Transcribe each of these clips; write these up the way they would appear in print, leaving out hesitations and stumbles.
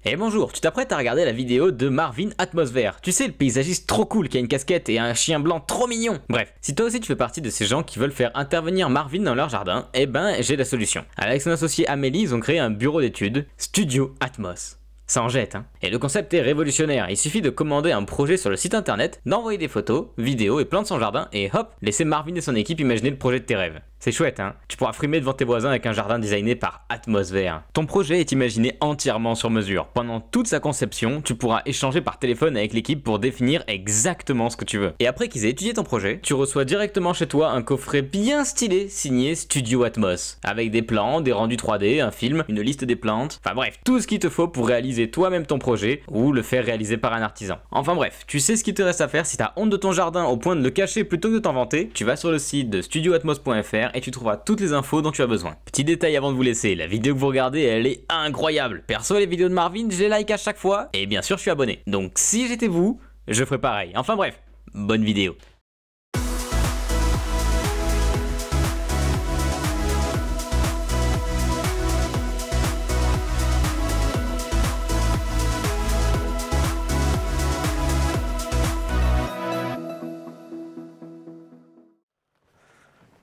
Et bonjour, tu t'apprêtes à regarder la vidéo de Marvin Atmosphère. Tu sais, le paysagiste trop cool qui a une casquette et un chien blanc trop mignon. Bref, si toi aussi tu fais partie de ces gens qui veulent faire intervenir Marvin dans leur jardin, eh ben j'ai la solution. Avec son associé Amélie, ils ont créé un bureau d'études, Studio Atmos. Ça en jette, hein. Et le concept est révolutionnaire, il suffit de commander un projet sur le site internet, d'envoyer des photos, vidéos et plans de son jardin et hop, laisser Marvin et son équipe imaginer le projet de tes rêves. C'est chouette, hein. Tu pourras frimer devant tes voisins avec un jardin designé par Atmosphère. Ton projet est imaginé entièrement sur mesure. Pendant toute sa conception, tu pourras échanger par téléphone avec l'équipe pour définir exactement ce que tu veux. Et après qu'ils aient étudié ton projet, tu reçois directement chez toi un coffret bien stylé signé Studio Atmos. Avec des plans, des rendus 3D, un film, une liste des plantes, enfin bref, tout ce qu'il te faut pour réaliser toi-même ton projet ou le faire réaliser par un artisan. Enfin bref, tu sais ce qu'il te reste à faire si t'as honte de ton jardin au point de le cacher plutôt que de t'en vanter, tu vas sur le site de studioatmos.fr et tu trouveras toutes les infos dont tu as besoin. Petit détail avant de vous laisser, la vidéo que vous regardez, elle est incroyable. Perso, les vidéos de Marvin, je les like à chaque fois et bien sûr je suis abonné. Donc si j'étais vous, je ferais pareil. Enfin bref, bonne vidéo.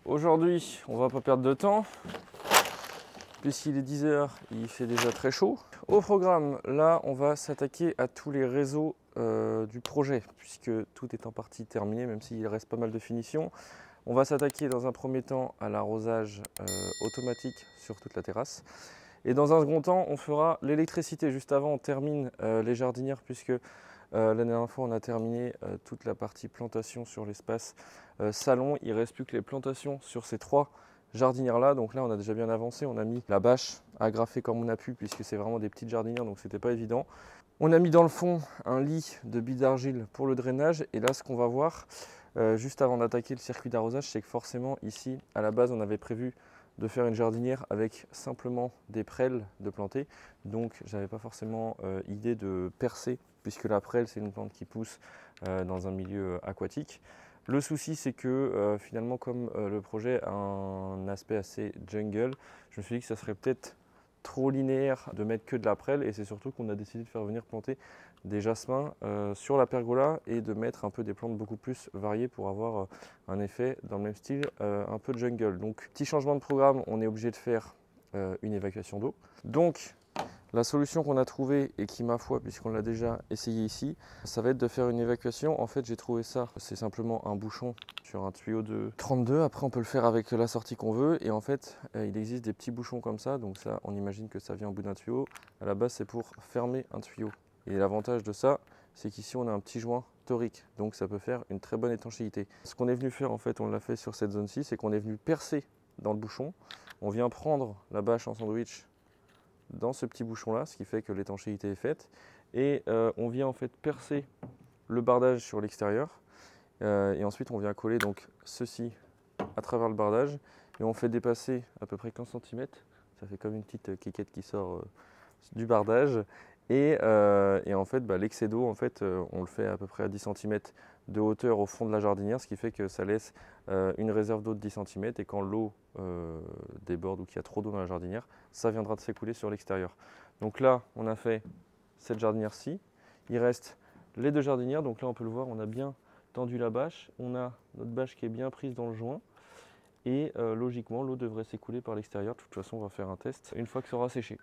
Aujourd'hui, on va pas perdre de temps, puisqu'il est 10 h, il fait déjà très chaud. Au programme, là, on va s'attaquer à tous les réseaux du projet, puisque tout est en partie terminé, même s'il reste pas mal de finitions. On va s'attaquer dans un premier temps à l'arrosage automatique sur toute la terrasse. Et dans un second temps, on fera l'électricité. Juste avant, on termine les jardinières, puisque la dernière fois, on a terminé toute la partie plantation sur l'espace salon. Il ne reste plus que les plantations sur ces 3 jardinières là. Donc là, on a déjà bien avancé. On a mis la bâche agrafée comme on a pu, puisque c'est vraiment des petites jardinières, donc c'était pas évident. On a mis dans le fond un lit de billes d'argile pour le drainage. Et là, ce qu'on va voir juste avant d'attaquer le circuit d'arrosage, c'est que forcément ici, à la base, on avait prévu de faire une jardinière avec simplement des prêles de planter. Donc j'avais pas forcément idée de percer, puisque la prêle c'est une plante qui pousse dans un milieu aquatique. Le souci c'est que finalement, comme le projet a un aspect assez jungle, je me suis dit que ça serait peut-être trop linéaire de mettre que de la prêle, et c'est surtout qu'on a décidé de faire venir planter des jasmins sur la pergola et de mettre un peu des plantes beaucoup plus variées pour avoir un effet dans le même style, un peu jungle. Donc petit changement de programme, on est obligé de faire une évacuation d'eau. Donc la solution qu'on a trouvée, et qui, ma foi, puisqu'on l'a déjà essayé ici, ça va être de faire une évacuation. En fait, j'ai trouvé ça, c'est simplement un bouchon sur un tuyau de 32. Après, on peut le faire avec la sortie qu'on veut. Et en fait, il existe des petits bouchons comme ça. Donc ça, on imagine que ça vient au bout d'un tuyau. À la base, c'est pour fermer un tuyau. Et l'avantage de ça, c'est qu'ici, on a un petit joint torique. Donc ça peut faire une très bonne étanchéité. Ce qu'on est venu faire, en fait, on l'a fait sur cette zone-ci, c'est qu'on est venu percer dans le bouchon. On vient prendre la bâche en sandwich dans ce petit bouchon là, ce qui fait que l'étanchéité est faite, et on vient en fait percer le bardage sur l'extérieur, et ensuite on vient coller donc ceci à travers le bardage, et on fait dépasser à peu près 15 cm, ça fait comme une petite quiquette qui sort du bardage, et en fait l'excès d'eau, en fait, on le fait à peu près à 10 cm de hauteur au fond de la jardinière, ce qui fait que ça laisse une réserve d'eau de 10 cm, et quand l'eau déborde ou qu'il y a trop d'eau dans la jardinière, ça viendra de s'écouler sur l'extérieur. Donc là, on a fait cette jardinière-ci. Il reste les 2 jardinières. Donc là, on peut le voir, on a bien tendu la bâche. On a notre bâche qui est bien prise dans le joint. Et logiquement, l'eau devrait s'écouler par l'extérieur. De toute façon, on va faire un test une fois que ça aura séché.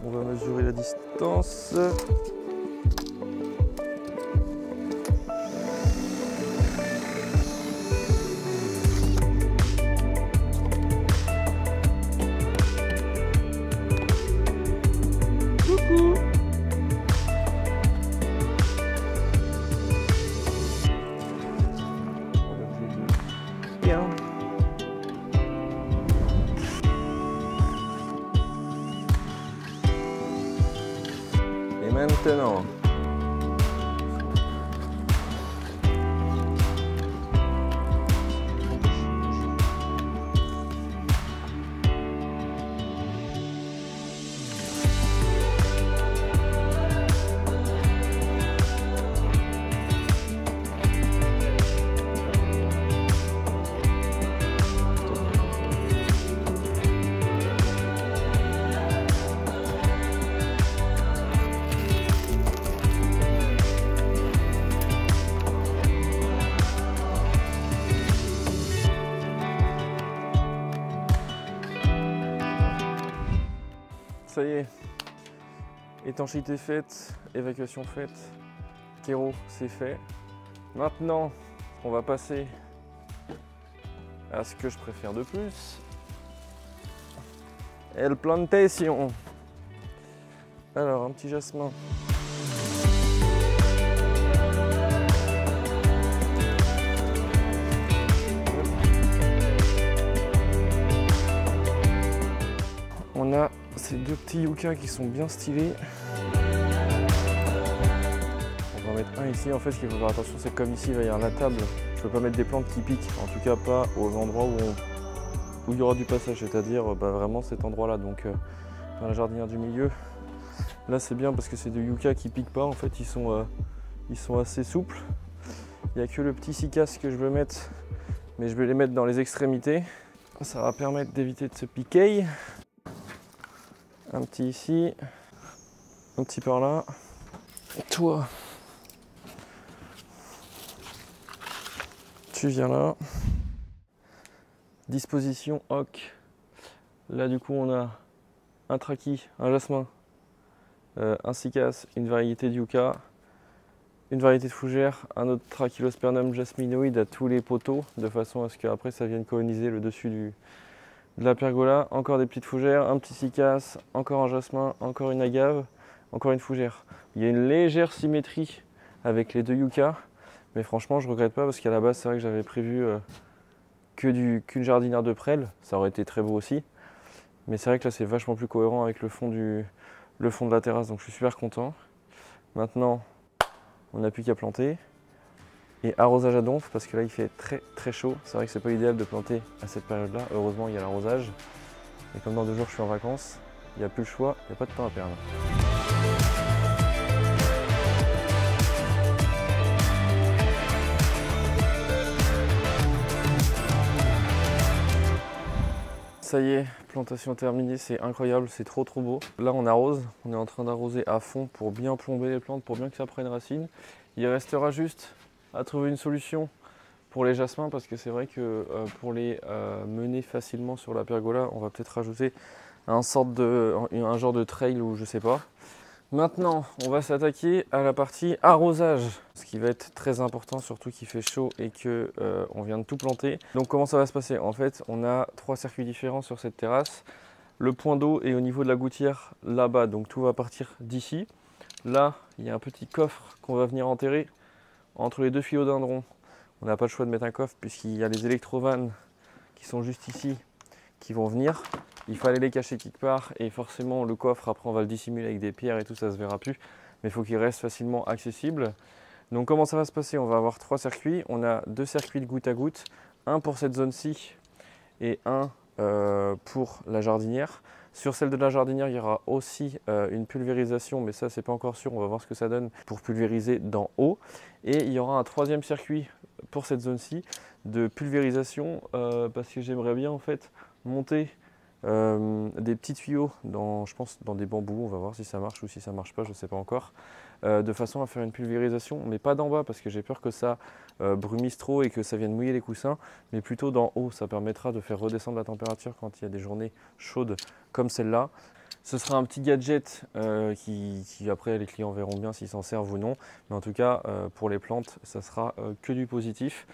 On va mesurer la distance. Coucou. Bien. Et maintenant, ça y est, étanchéité faite, évacuation faite, kéro c'est fait. Maintenant, on va passer à ce que je préfère de plus, el plantation. Alors, un petit jasmin. On a ces deux petits yuccas qui sont bien stylés. On va en mettre un ici. En fait, ce qu'il faut faire attention, c'est que comme ici, il va y avoir la table. Je ne peux pas mettre des plantes qui piquent. En tout cas, pas aux endroits où il y aura du passage, c'est-à-dire vraiment cet endroit-là. Donc, dans la jardinière du milieu. Là, c'est bien parce que c'est des yuccas qui piquent pas. En fait, ils sont assez souples. Il n'y a que le petit cycas que je veux mettre, mais je vais les mettre dans les extrémités. Ça va permettre d'éviter de se piquer. Un petit ici, un petit par là. Toi, tu viens là. Disposition hoc. Là du coup on a un traqui, un jasmin, un cycas, une variété de yucca, une variété de fougère, un autre Trachylospermum jasminoïde à tous les poteaux, de façon à ce qu'après ça vienne coloniser le dessus de la pergola. Encore des petites fougères, un petit cycas, encore un jasmin, encore une agave, encore une fougère. Il y a une légère symétrie avec les deux yuccas, mais franchement je regrette pas parce qu'à la base c'est vrai que j'avais prévu qu'une jardinière de prêle, ça aurait été très beau aussi. Mais c'est vrai que là c'est vachement plus cohérent avec le fond de la terrasse, donc je suis super content. Maintenant, on n'a plus qu'à planter. Et arrosage à donf, parce que là il fait très très chaud. C'est vrai que c'est pas idéal de planter à cette période-là. Heureusement il y a l'arrosage. Et comme dans 2 jours je suis en vacances, il n'y a plus le choix, il n'y a pas de temps à perdre. Ça y est, plantation terminée, c'est incroyable, c'est trop beau. Là on arrose, on est en train d'arroser à fond pour bien plomber les plantes, pour bien que ça prenne racine. Il restera juste à trouver une solution pour les jasmins parce que c'est vrai que pour les mener facilement sur la pergola, on va peut-être rajouter un genre de trail ou je sais pas. Maintenant, on va s'attaquer à la partie arrosage, ce qui va être très important, surtout qu'il fait chaud et que on vient de tout planter. Donc comment ça va se passer? En fait, on a 3 circuits différents sur cette terrasse. Le point d'eau est au niveau de la gouttière là-bas, donc tout va partir d'ici. Là, il y a un petit coffre qu'on va venir enterrer entre les 2 philodendrons. On n'a pas le choix de mettre un coffre puisqu'il y a les électrovannes qui sont juste ici qui vont venir. Il fallait les cacher quelque part et forcément le coffre après on va le dissimuler avec des pierres et tout, ça se verra plus. Mais il faut qu'il reste facilement accessible. Donc comment ça va se passer? On va avoir 3 circuits. On a 2 circuits de goutte à goutte. Un pour cette zone-ci et un pour la jardinière. Sur celle de la jardinière, il y aura aussi une pulvérisation, mais ça c'est pas encore sûr, on va voir ce que ça donne pour pulvériser d'en haut. Et il y aura un 3e circuit pour cette zone-ci de pulvérisation parce que j'aimerais bien en fait monter des petits tuyaux je pense dans des bambous, on va voir si ça marche ou si ça marche pas, je sais pas encore, de façon à faire une pulvérisation, mais pas d'en bas parce que j'ai peur que ça brumisse trop et que ça vienne mouiller les coussins, mais plutôt d'en haut. Ça permettra de faire redescendre la température quand il y a des journées chaudes comme celle-là. Ce sera un petit gadget qui après les clients verront bien s'ils s'en servent ou non, mais en tout cas pour les plantes ça sera que du positif.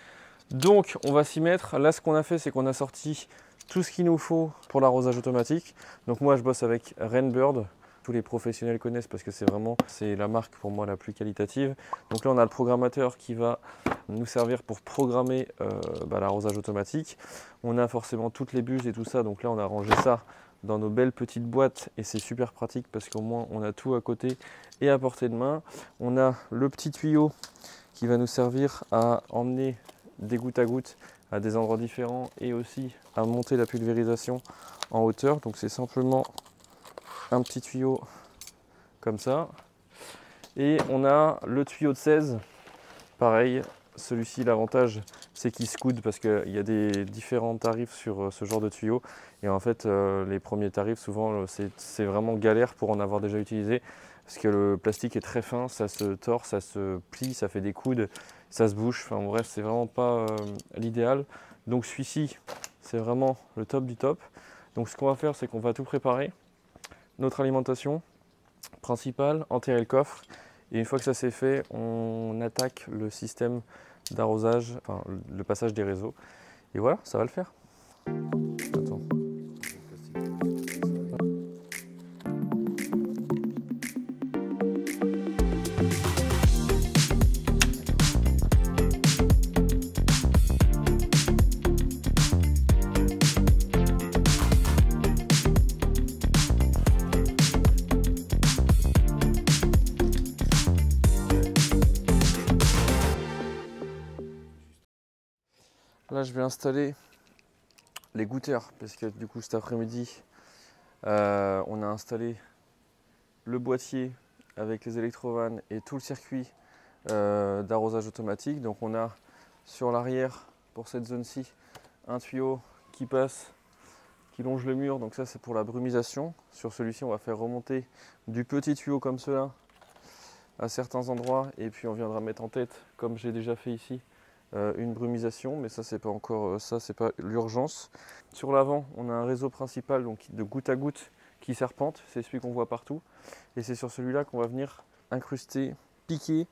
Donc on va s'y mettre. Là ce qu'on a fait, c'est qu'on a sorti tout ce qu'il nous faut pour l'arrosage automatique. Donc moi je bosse avec Rainbird, tous les professionnels connaissent parce que c'est la marque pour moi la plus qualitative. Donc là on a le programmateur qui va nous servir pour programmer l'arrosage automatique. On a forcément toutes les buses et tout ça, donc là on a rangé ça dans nos belles petites boîtes et c'est super pratique parce qu'au moins on a tout à côté et à portée de main. On a le petit tuyau qui va nous servir à emmener des gouttes à gouttes à des endroits différents et aussi à monter la pulvérisation en hauteur. Donc c'est simplement un petit tuyau comme ça. Et on a le tuyau de 16, pareil, celui-ci l'avantage c'est qu'il se coude parce qu'il y a des différents tarifs sur ce genre de tuyau. Et en fait les premiers tarifs souvent c'est vraiment galère pour en avoir déjà utilisé. Parce que le plastique est très fin, ça se tord, ça se plie, ça fait des coudes, ça se bouge. Enfin bref, c'est vraiment pas l'idéal. Donc celui-ci, c'est vraiment le top du top. Donc ce qu'on va faire, c'est qu'on va tout préparer. notre alimentation principale, enterrer le coffre. Et une fois que ça c'est fait, on attaque le système d'arrosage, enfin le passage des réseaux. Et voilà, ça va le faire. Attends. Là, je vais installer les goutteurs parce que du coup, cet après-midi, on a installé le boîtier avec les électrovannes et tout le circuit d'arrosage automatique. Donc, on a sur l'arrière, pour cette zone-ci, un tuyau qui passe, qui longe le mur. Donc, ça, c'est pour la brumisation. Sur celui-ci, on va faire remonter du petit tuyau comme cela à certains endroits et puis on viendra mettre en tête, comme j'ai déjà fait ici, une brumisation, mais ça c'est pas encore c'est pas l'urgence. Sur l'avant, on a un réseau principal donc de goutte à goutte qui serpente, c'est celui qu'on voit partout, et c'est sur celui-là qu'on va venir incruster, piquer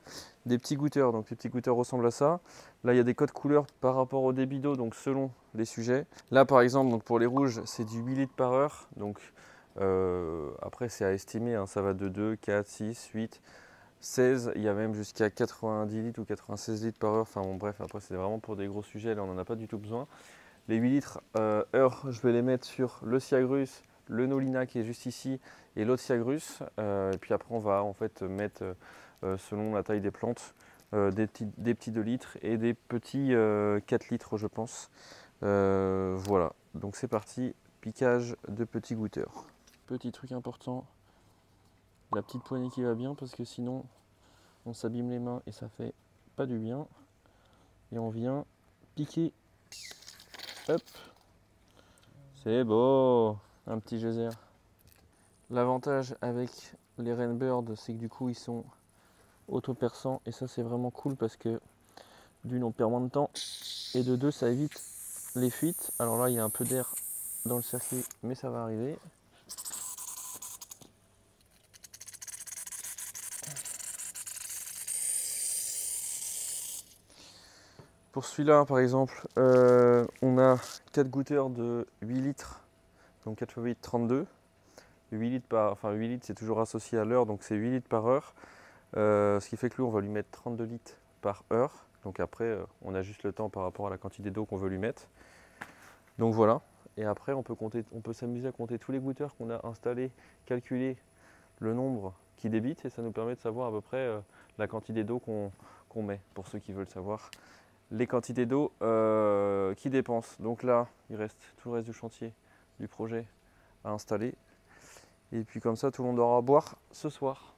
des petits goutteurs. Donc les petits goutteurs ressemblent à ça. Là il y a des codes couleurs par rapport au débit d'eau, donc selon les sujets. Là par exemple, donc pour les rouges, c'est du 8 litres par heure, donc après c'est à estimer, hein, ça va de 2, 4, 6, 8, 16, il y a même jusqu'à 90 litres ou 96 litres par heure. Enfin bon, bref, après c'est vraiment pour des gros sujets, là on n'en a pas du tout besoin. Les 8 litres heure, je vais les mettre sur le Siagrus, le Nolina qui est juste ici et l'autre Siagrus. Et puis après on va en fait mettre selon la taille des plantes des petits 2 litres et des petits 4 litres je pense. Voilà, donc c'est parti, piquage de petits goutteurs. Petit truc important, la petite poignée qui va bien parce que sinon on s'abîme les mains et ça fait pas du bien. Et on vient piquer. Hop. C'est beau. Un petit geyser. L'avantage avec les Rainbird, c'est que du coup ils sont auto-perçants et ça c'est vraiment cool parce que d'une on perd moins de temps et de deux ça évite les fuites. Alors là il y a un peu d'air dans le circuit mais ça va arriver. Pour celui-là, par exemple, on a 4 goutteurs de 8 litres, donc 4 x 8, 32. 8 litres, 8 litres, c'est toujours associé à l'heure, donc c'est 8 litres par heure. Ce qui fait que lui, on va lui mettre 32 litres par heure. Donc après, on a juste le temps par rapport à la quantité d'eau qu'on veut lui mettre. Donc voilà. Et après, on peut s'amuser à compter tous les goutteurs qu'on a installés, calculer le nombre qui débite, et ça nous permet de savoir à peu près la quantité d'eau qu'on met, pour ceux qui veulent savoir les quantités d'eau qui dépensent. Donc là, il reste tout le reste du chantier, du projet à installer. Et puis comme ça, tout le monde aura à boire ce soir.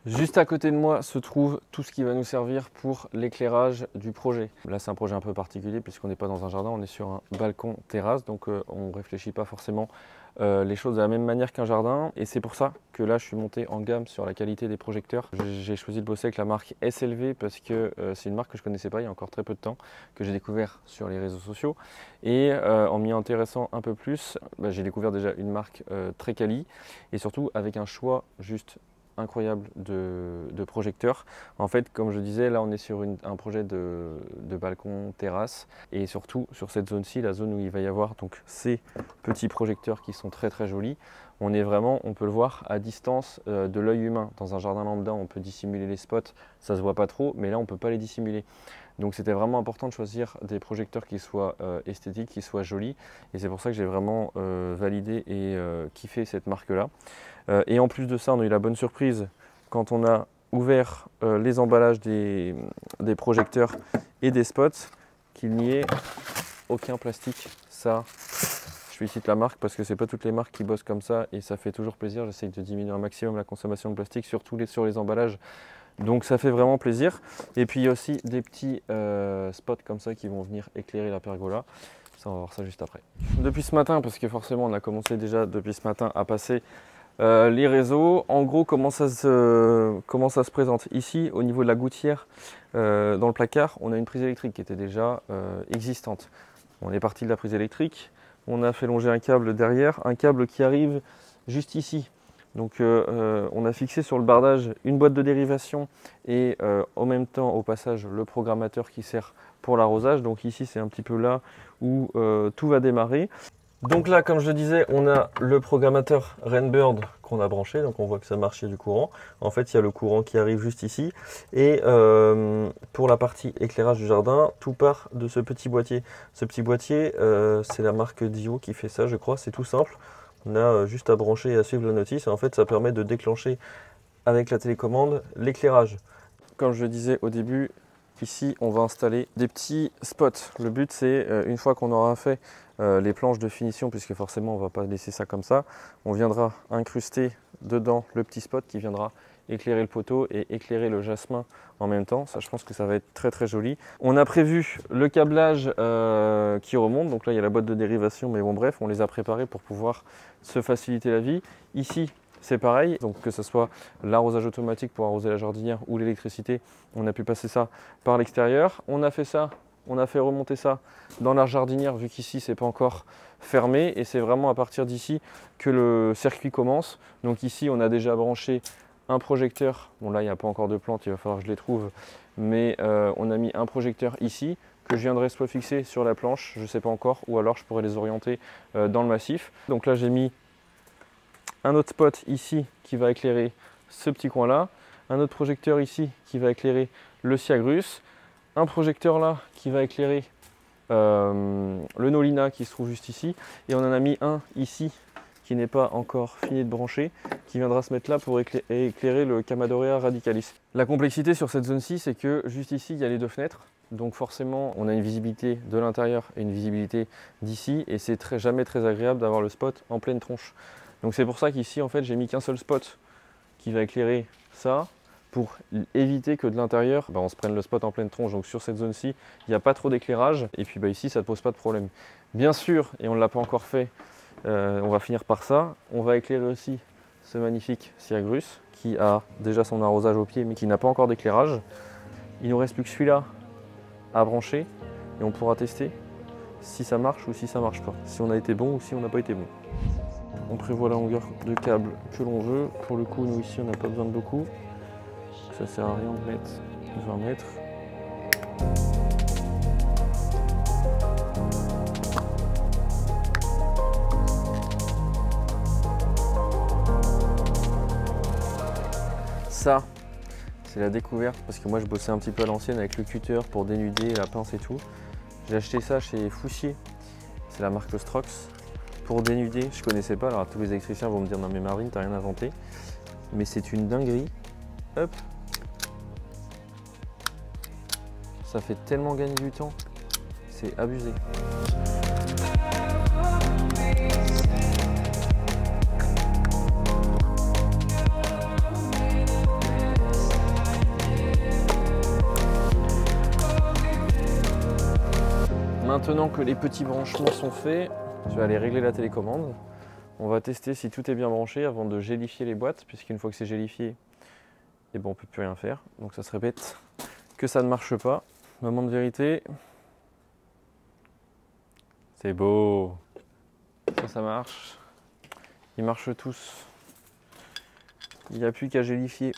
Juste à côté de moi se trouve tout ce qui va nous servir pour l'éclairage du projet. Là c'est un projet un peu particulier puisqu'on n'est pas dans un jardin, on est sur un balcon terrasse, donc on ne réfléchit pas forcément les choses de la même manière qu'un jardin. Et c'est pour ça que là je suis monté en gamme sur la qualité des projecteurs. J'ai choisi de bosser avec la marque SLV parce que c'est une marque que je ne connaissais pas il y a encore très peu de temps, que j'ai découvert sur les réseaux sociaux. Et en m'y intéressant un peu plus, j'ai découvert déjà une marque très quali et surtout avec un choix juste incroyable de projecteurs. En fait, comme je disais, là on est sur un projet de balcon terrasse et surtout sur cette zone-ci, la zone où il va y avoir donc ces petits projecteurs qui sont très très jolis. On est vraiment, on peut le voir à distance de l'œil humain. Dans un jardin lambda, on peut dissimuler les spots, ça se voit pas trop, mais là on peut pas les dissimuler. Donc c'était vraiment important de choisir des projecteurs qui soient esthétiques, qui soient jolis. Et c'est pour ça que j'ai vraiment validé et kiffé cette marque-là. Et en plus de ça, on a eu la bonne surprise quand on a ouvert les emballages des projecteurs et des spots, qu'il n'y ait aucun plastique. Ça, je félicite la marque parce que c'est pas toutes les marques qui bossent comme ça et ça fait toujours plaisir. J'essaye de diminuer un maximum la consommation de plastique, surtout sur les emballages. Donc ça fait vraiment plaisir. Et puis il y a aussi des petits spots comme ça qui vont venir éclairer la pergola. Ça, on va voir ça juste après. Depuis ce matin, parce que forcément on a commencé déjà depuis ce matin à passer les réseaux. En gros, comment ça se présente? Ici, au niveau de la gouttière, dans le placard, on a une prise électrique qui était déjà existante. On est parti de la prise électrique. On a fait longer un câble derrière, un câble qui arrive juste ici. Donc on a fixé sur le bardage une boîte de dérivation et en même temps au passage le programmateur qui sert pour l'arrosage. Donc ici c'est un petit peu là où tout va démarrer. Donc là, comme je le disais, on a le programmateur Rainbird qu'on a branché, donc on voit que ça marche, il y a du courant. En fait, il y a le courant qui arrive juste ici. Et pour la partie éclairage du jardin, tout part de ce petit boîtier. Ce petit boîtier, c'est la marque Dio qui fait ça, je crois, c'est tout simple. On a juste à brancher et à suivre la notice. Et en fait, ça permet de déclencher avec la télécommande l'éclairage. Comme je le disais au début, ici, on va installer des petits spots. Le but, c'est une fois qu'on aura fait les planches de finition, puisque forcément on ne va pas laisser ça comme ça, on viendra incruster dedans le petit spot qui viendra éclairer le poteau et éclairer le jasmin en même temps. Ça, je pense que ça va être très très joli. On a prévu le câblage qui remonte, donc là il y a la boîte de dérivation, mais bon bref, on les a préparés pour pouvoir se faciliter la vie. Ici c'est pareil, donc que ce soit l'arrosage automatique pour arroser la jardinière ou l'électricité, on a pu passer ça par l'extérieur. On a fait ça. On a fait remonter ça dans la jardinière vu qu'ici c'est pas encore fermé et c'est vraiment à partir d'ici que le circuit commence. Donc ici on a déjà branché un projecteur. Bon là il n'y a pas encore de plantes, il va falloir que je les trouve. Mais on a mis un projecteur ici que je viendrai soit fixer sur la planche, je ne sais pas encore, ou alors je pourrais les orienter dans le massif. Donc là j'ai mis un autre spot ici qui va éclairer ce petit coin là. Un autre projecteur ici qui va éclairer le Siagrus. Un projecteur là qui va éclairer le Nolina qui se trouve juste ici. Et on en a mis un ici qui n'est pas encore fini de brancher, qui viendra se mettre là pour éclairer le Kamadorea radicalis. La complexité sur cette zone-ci, c'est que juste ici, il y a les deux fenêtres. Donc forcément, on a une visibilité de l'intérieur et une visibilité d'ici. Et c'est jamais très agréable d'avoir le spot en pleine tronche. Donc c'est pour ça qu'ici, en fait, j'ai mis qu'un seul spot qui va éclairer ça, pour éviter que de l'intérieur, on se prenne le spot en pleine tronche. Donc sur cette zone-ci, il n'y a pas trop d'éclairage. Et puis ici, ça ne pose pas de problème. Bien sûr, et on ne l'a pas encore fait, on va finir par ça. On va éclairer aussi ce magnifique Siagrus qui a déjà son arrosage au pied mais qui n'a pas encore d'éclairage. Il ne nous reste plus que celui-là à brancher et on pourra tester si ça marche ou si ça ne marche pas. Si on a été bon ou si on n'a pas été bon. On prévoit la longueur de câble que l'on veut. Pour le coup, nous ici, on n'a pas besoin de beaucoup. Ça sert à rien de mettre 20 mètres. Ça, c'est la découverte parce que moi je bossais un petit peu à l'ancienne avec le cutter pour dénuder la pince et tout. J'ai acheté ça chez Fouchier, c'est la marque Strox. Pour dénuder, je connaissais pas, alors tous les électriciens vont me dire non mais Marvin, t'as rien inventé. Mais c'est une dinguerie. Hop. Ça fait tellement gagner du temps, c'est abusé. Maintenant que les petits branchements sont faits, je vais aller régler la télécommande. On va tester si tout est bien branché avant de gélifier les boîtes, puisqu'une fois que c'est gélifié, on ne peut plus rien faire. Donc ça serait bête que ça ne marche pas. Moment de vérité. C'est beau. Ça marche. Ils marchent tous. Il n'y a plus qu'à gélifier.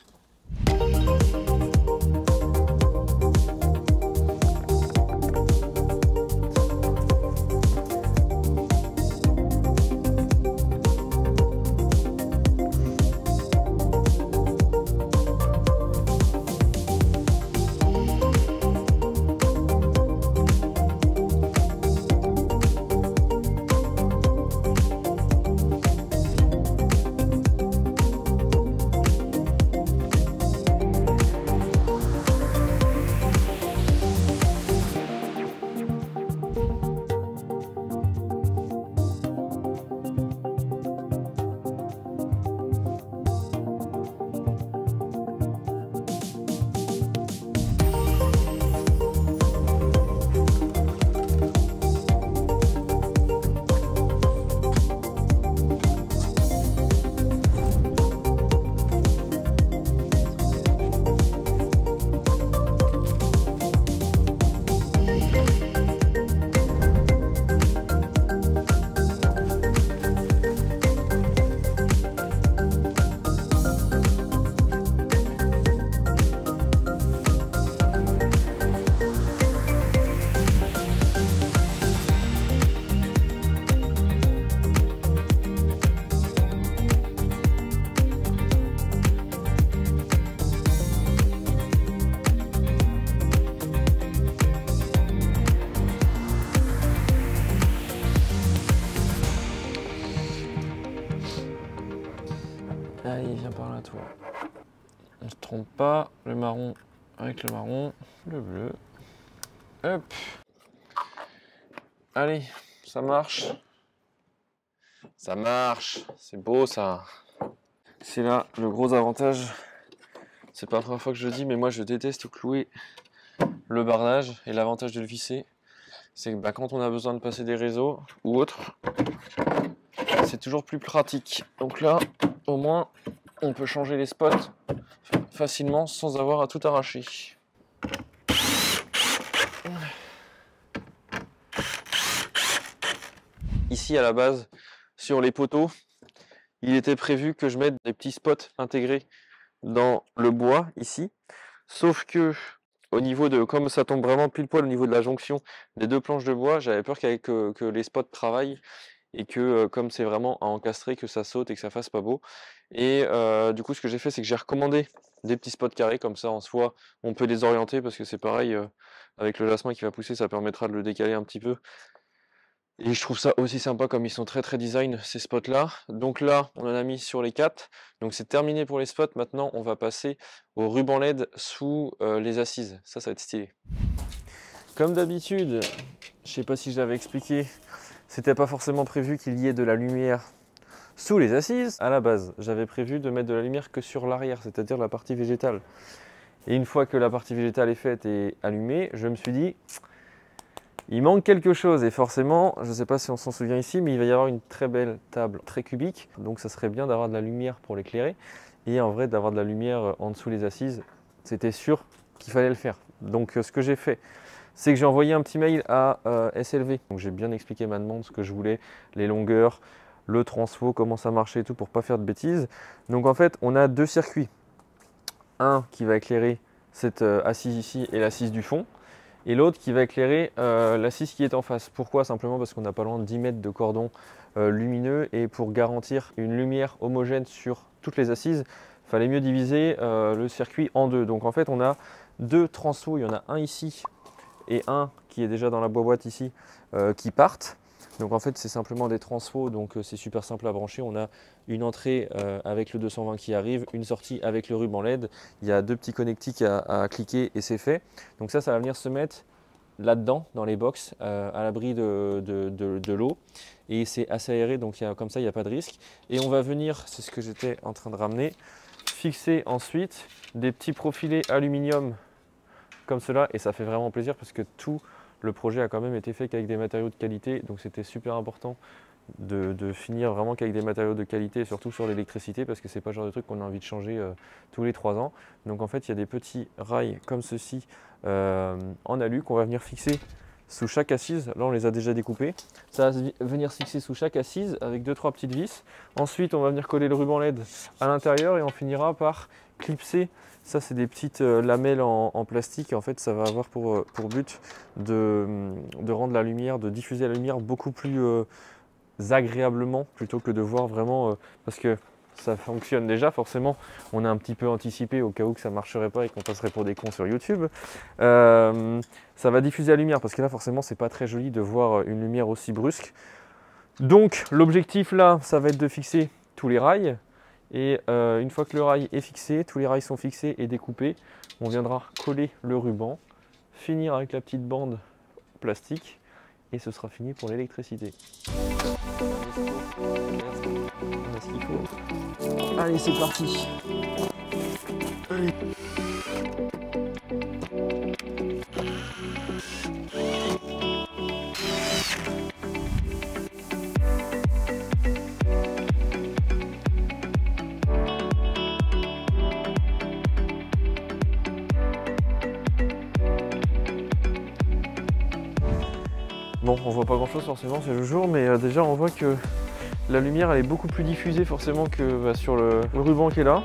toi. On se trompe pas, le marron avec le marron, le bleu. Hop. Allez, ça marche. Ça marche, c'est beau ça. C'est là le gros avantage. C'est pas la première fois que je le dis, mais moi je déteste clouer le barnage. Et l'avantage de le visser, c'est que quand on a besoin de passer des réseaux ou autre, c'est toujours plus pratique. Donc là, au moins, on peut changer les spots facilement sans avoir à tout arracher. Ici à la base, sur les poteaux, il était prévu que je mette des petits spots intégrés dans le bois ici. Sauf que au niveau de, comme ça tombe vraiment pile poil au niveau de la jonction des deux planches de bois, j'avais peur que les spots travaillent et que comme c'est vraiment à encastrer, que ça saute et que ça fasse pas beau. Et du coup ce que j'ai fait, c'est que j'ai recommandé des petits spots carrés, comme ça en soi on peut les orienter, parce que c'est pareil, avec le jasmin qui va pousser, ça permettra de le décaler un petit peu. Et je trouve ça aussi sympa, comme ils sont très design ces spots là. Donc là on en a mis sur les 4, donc c'est terminé pour les spots. Maintenant on va passer au ruban LED sous les assises, ça va être stylé. Comme d'habitude, je sais pas si je l'avais expliqué, c'était pas forcément prévu qu'il y ait de la lumière sous les assises. À la base, j'avais prévu de mettre de la lumière que sur l'arrière, c'est-à-dire la partie végétale. Et une fois que la partie végétale est faite et allumée, je me suis dit, il manque quelque chose. Et forcément, je ne sais pas si on s'en souvient ici, mais il va y avoir une très belle table très cubique. Donc ça serait bien d'avoir de la lumière pour l'éclairer. Et en vrai, d'avoir de la lumière en dessous les assises, c'était sûr qu'il fallait le faire. Donc ce que j'ai fait, c'est que j'ai envoyé un petit mail à SLV. Donc j'ai bien expliqué ma demande, ce que je voulais, les longueurs, le transfo, comment ça marchait et tout, pour pas faire de bêtises. Donc en fait, on a deux circuits. Un qui va éclairer cette assise ici et l'assise du fond, et l'autre qui va éclairer l'assise qui est en face. Pourquoi? Simplement parce qu'on n'a pas loin de 10 mètres de cordon lumineux, et pour garantir une lumière homogène sur toutes les assises, il fallait mieux diviser le circuit en deux. Donc en fait, on a deux transfos, il y en a un ici et un qui est déjà dans la boîte ici, qui partent. Donc en fait c'est simplement des transfos, donc c'est super simple à brancher. On a une entrée avec le 220 qui arrive, une sortie avec le ruban LED. Il y a deux petits connectiques à cliquer et c'est fait. Donc ça va venir se mettre là-dedans, dans les box, à l'abri de l'eau. Et c'est assez aéré, donc comme ça il n'y a pas de risque. Et on va venir, c'est ce que j'étais en train de ramener, fixer ensuite des petits profilés aluminium comme cela. Et ça fait vraiment plaisir parce que tout le projet a quand même été fait qu'avec des matériaux de qualité, donc c'était super important de finir vraiment qu'avec des matériaux de qualité, surtout sur l'électricité, parce que c'est pas le genre de truc qu'on a envie de changer tous les 3 ans. Donc en fait il y a des petits rails comme ceci en alu qu'on va venir fixer sous chaque assise. Là on les a déjà découpés, ça va venir se fixer sous chaque assise avec 2-3 petites vis. Ensuite on va venir coller le ruban LED à l'intérieur et on finira par clipser. Ça c'est des petites lamelles en plastique, et en fait ça va avoir pour but de rendre la lumière, de diffuser la lumière beaucoup plus agréablement, plutôt que de voir vraiment, parce que ça fonctionne déjà, forcément on a un petit peu anticipé au cas où que ça ne marcherait pas et qu'on passerait pour des cons sur YouTube. Ça va diffuser la lumière, parce que là forcément c'est pas très joli de voir une lumière aussi brusque. Donc l'objectif là, ça va être de fixer tous les rails. Et une fois que le rail est fixé, tous les rails sont fixés et découpés, on viendra coller le ruban, finir avec la petite bande plastique, et ce sera fini pour l'électricité. Allez, c'est parti. Allez. Bon, on voit pas grand chose forcément, c'est le jour, mais déjà on voit que la lumière elle est beaucoup plus diffusée forcément que sur le ruban qui est là.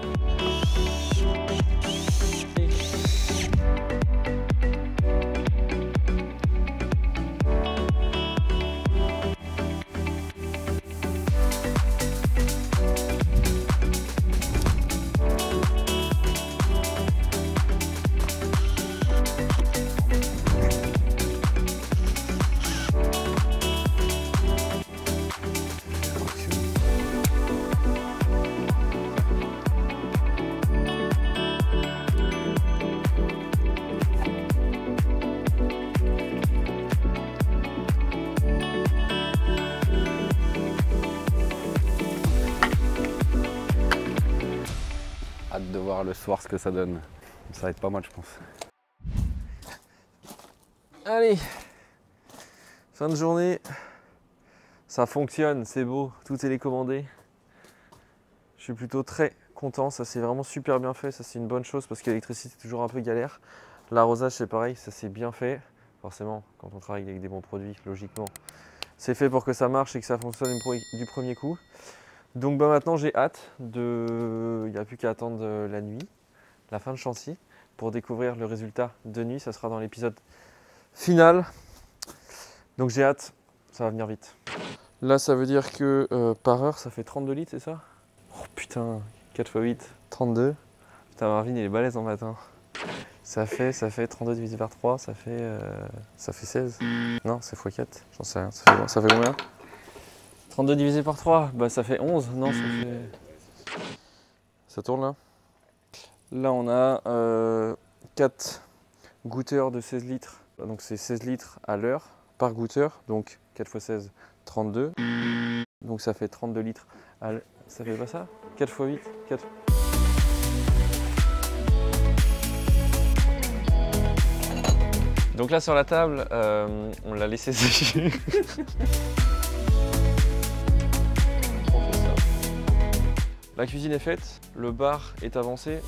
Hâte de voir le soir ce que ça donne. Ça va être pas mal, je pense. Allez, fin de journée. Ça fonctionne, c'est beau, tout est télécommandé. Je suis plutôt très content, ça s'est vraiment super bien fait, ça c'est une bonne chose parce que l'électricité est toujours un peu galère. L'arrosage c'est pareil, ça s'est bien fait. Forcément, quand on travaille avec des bons produits, logiquement, c'est fait pour que ça marche et que ça fonctionne du premier coup. Donc bah, maintenant j'ai hâte de... Il n'y a plus qu'à attendre la nuit, la fin de chantier, pour découvrir le résultat de nuit. Ça sera dans l'épisode final. Donc j'ai hâte, ça va venir vite. Là ça veut dire que par heure ça fait 32 litres, c'est ça? Oh putain, 4 x 8, 32. Putain, Marvin il est balèze en matin. Ça fait 32 divisé par 3, ça fait 16. Non, c'est x 4, j'en sais rien. Ça fait combien? 32 divisé par 3, bah ça fait 11. Non, ça fait... Ça tourne là? Là on a 4 goûteurs de 16 litres. Donc c'est 16 litres à l'heure par goûteur. Donc 4 x 16, 32. Donc ça fait 32 litres à l'heure. Ça fait pas ça? 4 x 8, 4. Donc là sur la table, on l'a laissé sécher. La cuisine est faite, le bar est avancé.